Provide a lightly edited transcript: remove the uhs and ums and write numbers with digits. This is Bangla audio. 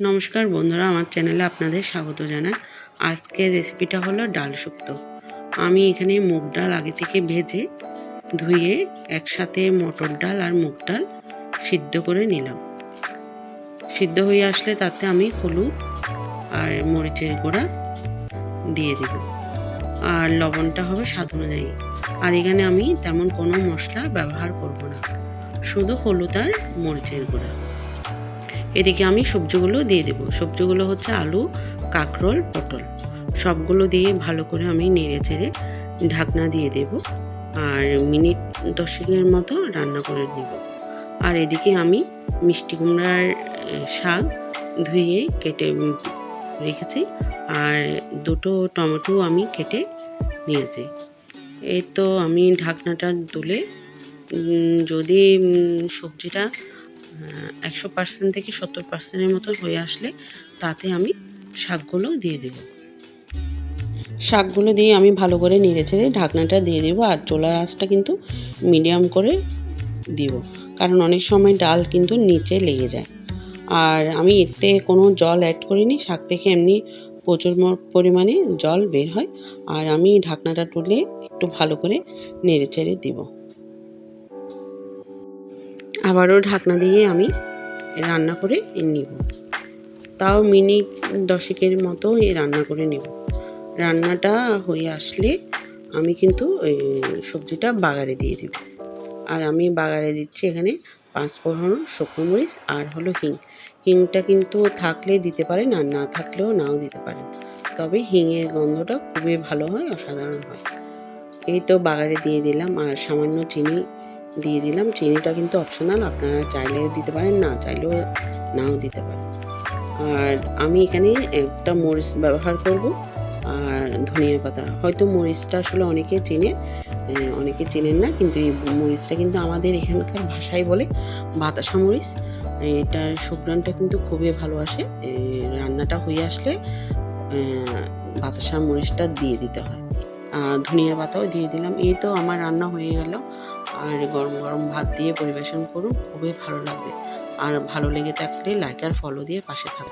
নমস্কার বন্ধুরা, আমার চ্যানেলে আপনাদের স্বাগত জানাই। আজকের রেসিপিটা হলো ডাল শুক্তো। আমি এখানে মুগ ডাল আগে থেকে ভেজে ধুয়ে একসাথে মটর ডাল আর মুগ ডাল সিদ্ধ করে নিলাম। সিদ্ধ হয়ে আসলে তাতে আমি হলুদ আর মরিচের গুঁড়া দিয়ে দেব, আর লবণটা হবে স্বাদ অনুযায়ী। আর এখানে আমি তেমন কোনো মশলা ব্যবহার করব না, শুধু হলুদ আর মরিচের গুঁড়া। এদিকে আমি সবজিগুলো দিয়ে দেবো। সবজিগুলো হচ্ছে আলু, কাঁকরোল, পটল, সবগুলো দিয়ে ভালো করে আমি নেড়ে চেড়ে ঢাকনা দিয়ে দেব, আর মিনিট 10 মতো রান্না করে নেব। আর এদিকে আমি মিষ্টি কুমড়ার শাক ধুয়ে কেটে রেখেছি, আর দুটো টমেটো আমি কেটে নিয়েছি। এই তো আমি ঢাকনাটা তুলে যদি সবজিটা 100% থেকে 70% মতো হয়ে আসলে তাতে আমি শাকগুলো দিয়ে দেব। শাকগুলো দিয়ে আমি ভালো করে নেড়ে ছেড়ে ঢাকনাটা দিয়ে দেবো, আর চুলার আঁচটা কিন্তু মিডিয়াম করে দিব, কারণ অনেক সময় ডাল কিন্তু নিচে লেগে যায়। আর আমি এতে কোনো জল অ্যাড করিনি, শাক থেকে এমনি প্রচুর পরিমাণে জল বের হয়। আর আমি ঢাকনাটা তুলে একটু ভালো করে নেড়ে চেড়ে দিব। আবারও ঢাকনা দিয়ে আমি রান্না করে নিব, তাও মিনিট 10 মতো রান্না করে নেব। রান্নাটা হয়ে আসলে আমি কিন্তু সবজিটা বাগারে দিয়ে দেব। আর আমি বাগারে দিচ্ছি এখানে 5 ফোড়ন, শুকনো মরিচ আর হলো হিংটা কিন্তু থাকলে দিতে পারেন, আর না থাকলেও নাও দিতে পারেন, তবে হিঙের গন্ধটা খুবই ভালো হয়, অসাধারণ হয়। এই তো বাগারে দিয়ে দিলাম, আর সামান্য চিনি দিয়ে দিলাম। চিনিটা কিন্তু অপশনাল, আপনারা চাইলেও দিতে পারেন, না চাইলেও নাও দিতে পারেন। আর আমি এখানে একটা মরিচ ব্যবহার করব, আর ধনিয়া পাতা। হয়তো মরিচটা আসলে অনেকে চেনে, অনেকে চেনেন না, কিন্তু এই মরিচটা কিন্তু আমাদের এখানকার ভাষায় বলে বাতাসা মরিচ। এটার সুঘ্রাণটা কিন্তু খুবই ভালো আসে। রান্নাটা হয়ে আসলে বাতাসা মরিচটা দিয়ে দিতে হয়। ধনিয়া পাতাও দিয়ে দিলাম। এই তো আমার রান্না হয়ে গেল, আর গরম গরম ভাত দিয়ে পরিবেশন করুন, খুবই ভালো লাগবে। আর ভালো লেগে থাকলে লাইক আর ফলো দিয়ে পাশে থাকুন।